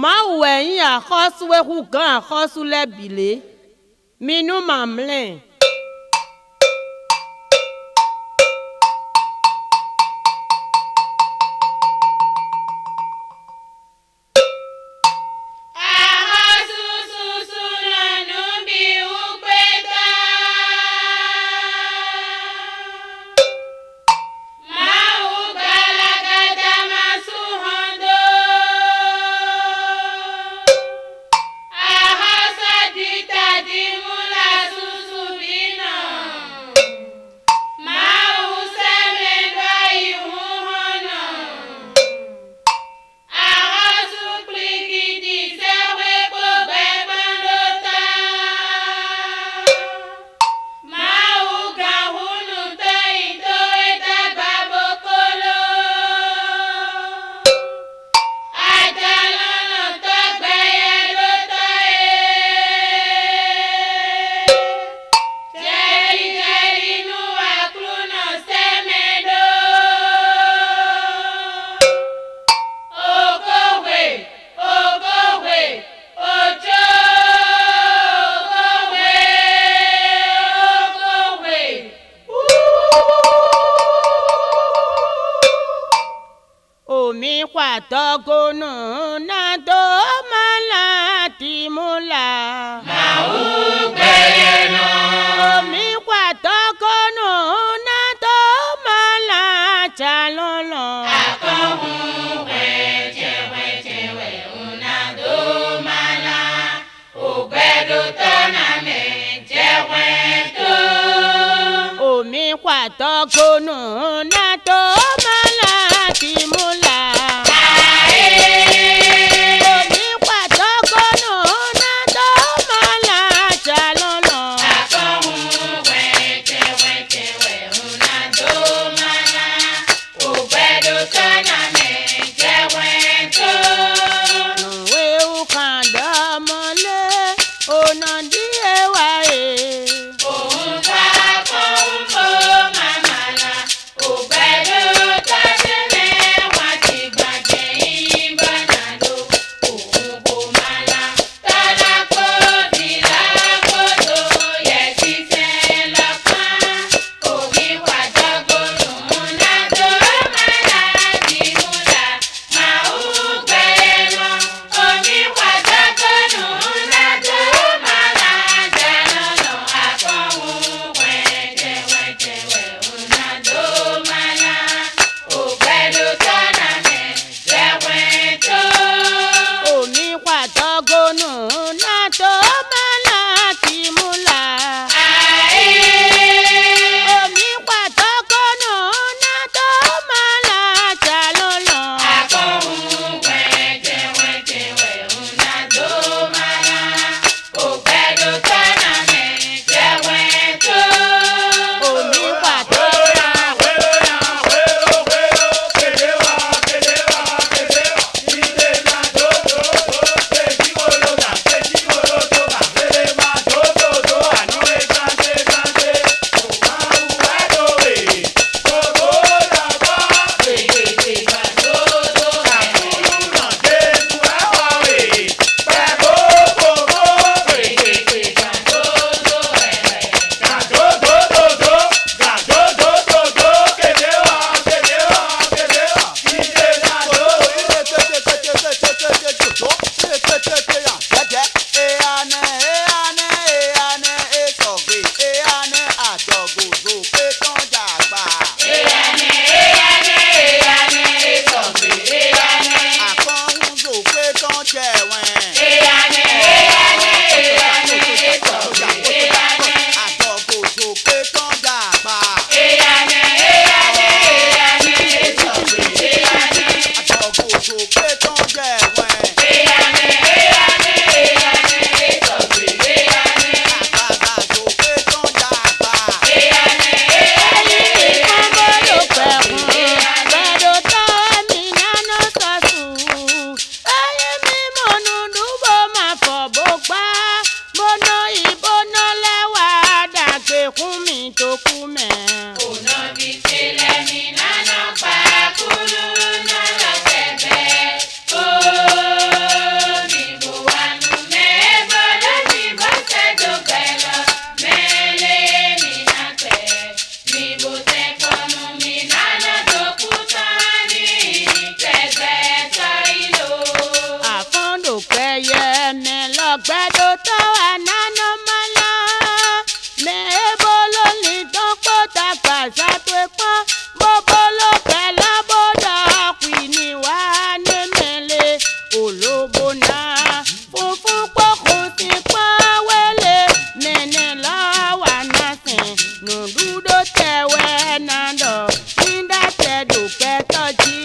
Ma oué a khoswe hugan khosule bile. Minu mamlen. Mi kwatogono na do malati mula Maubeyeno mi kwatogono na do malata lolo Akohu wechewe unado mala Ubedo toname cheweto mi kwatogono na do malati mula gbẹdọ tó wà nánà mọlá mẹbọlọ ní dọpọ dàgbà sàtò ẹpọ bọbọlọ pẹlú bọdọ ọkùnrin wà ní mẹlẹ olóbó náà funfun pọkùn sí pọwẹlẹ nẹnẹ lọwà náà sìn nùdúdó tẹwẹ náà dọ nígbà tẹdù pẹtọjì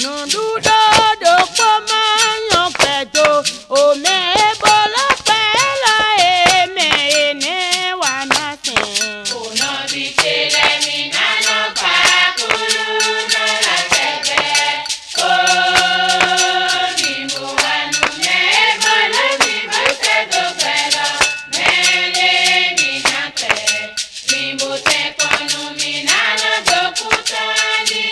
nùdúdó dòpọ máa yan pẹtọ òmẹ bọlọ pẹlọ èmẹ ẹnẹ wà náà sìn. Uno bitele mi nano pakulu no la tebe. Oh, mi buanu me bala mi bate do pelo. Mele mi nate, mi bute konu mi nano do kutani.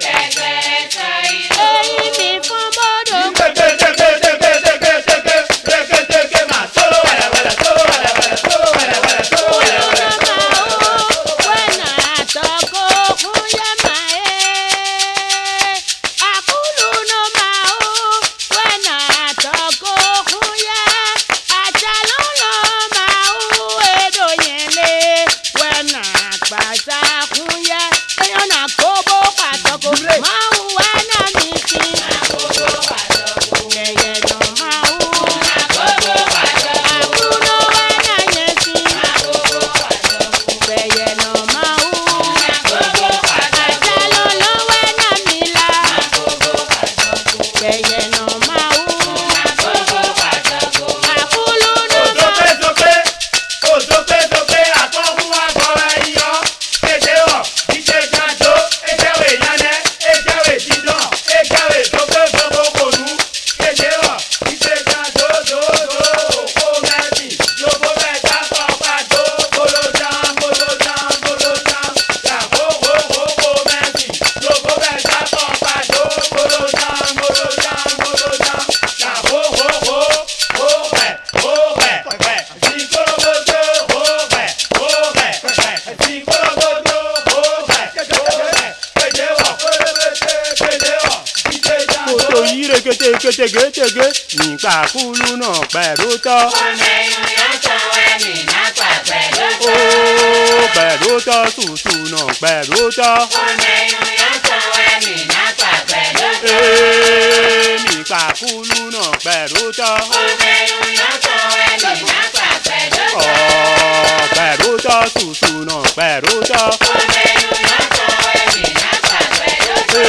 Tebe sairo. èyí mi fún bọ́dọ̀ tege nígbà kúlú náà pẹ̀lú tọ́. Ọmẹyun yóò sanwó mi nápa pẹ̀lú Ó tọ́. pẹ̀lú tọ́ tùtù náà pẹ̀lú tọ́. Ọmẹyun yóò sanwó mi nápa pẹ̀lú tọ́. Nígbà kúlú náà pẹ̀lú tọ́. Ọmẹyun yóò sanwó mi nápa pẹ̀lú Ó tọ́. pẹ̀lú tọ́ tùtù náà pẹ̀lú tọ́. Ọmẹyun yóò sanwó mi nápa pẹ̀lú tọ́.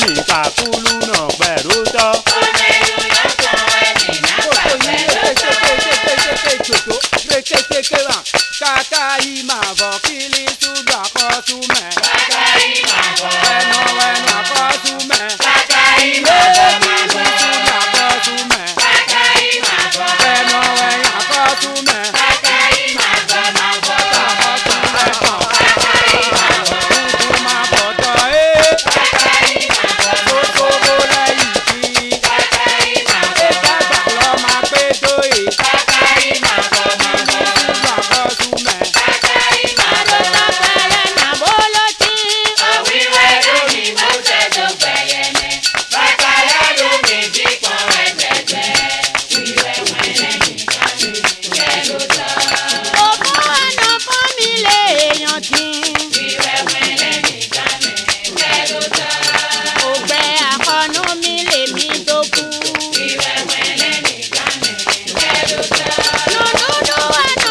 Nígbà kúlú náà pẹ̀lú tọ́. Ọmẹyun yóò sanwó mi nápa pẹ̀lú tọ́. Kaka ima vọ kili tuba kọ tumẹ. Kaka ima bọ̀. Ẹnu ẹnu akọ tumẹ. Kaka ima bọ̀ máa bọ̀. Tuba kọ tumẹ. Kaka ima bọ̀. Ẹnu ẹnu akọ tumẹ. Kaka ima bọ̀ máa bọ̀. Akọ tumẹ tán. Kaka ima bọ̀. Tuntun máa bọ̀ tọ̀ ẹ́. Kaka ima bọ̀ máa bọ̀. Gbogbo lẹ́yìn kí. Kaka ima bọ̀ máa bọ̀. Dàgbà lọ máa pé tó yìí. Kaka ima bọ̀ máa bọ̀. Tuba kọ tumẹ. Kaka ima bọ̀ máa bọ̀. Òwúrọ̀ lómi mo tẹ́tọ̀ gbẹ̀yẹ̀mẹ̀. Bàtà yálò méjì pọ̀ ẹgbẹ̀gbẹ̀. Ìwẹ̀ wẹ̀lẹ̀ nìkan ní kẹ́lò tán. Ìwẹ̀ wẹ̀lẹ̀ nìkan ní kẹ́lò tán. Ìwẹ̀ wẹ̀lẹ̀ nìkan ní kẹ́lò tán. Ìwẹ̀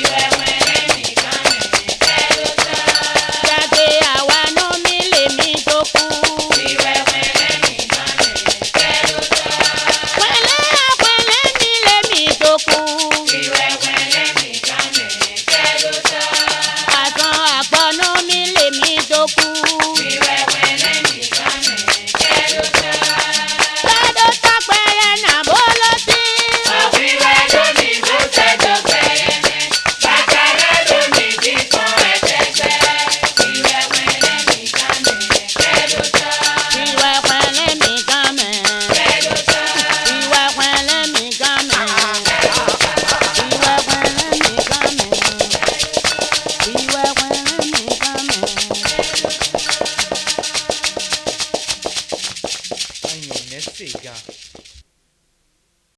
wẹ̀lẹ̀ nìkan ní kẹ́lò tán. Ìwẹ̀ wẹ̀lẹ̀ nìkan ní kẹ́lò tán. Ìwẹ̀ wẹ̀lẹ̀ nìkan ní kẹ́lò tán. Ìwẹ̀ wẹ̀lẹ̀ nìkan ní kẹ́lò tán. Òwúrọ̀ lómi mo tẹ́tọ̀ gbẹ̀yẹ̀mẹ̀. Bàtà yálò méjì pọ̀ ẹgbẹ̀gbẹ̀. Ìwẹ̀ wẹ̀lẹ̀ nìkan ní kẹ́lò tán. Kẹ́lò tán. Ayọ̀ nẹ́sẹ̀ ga.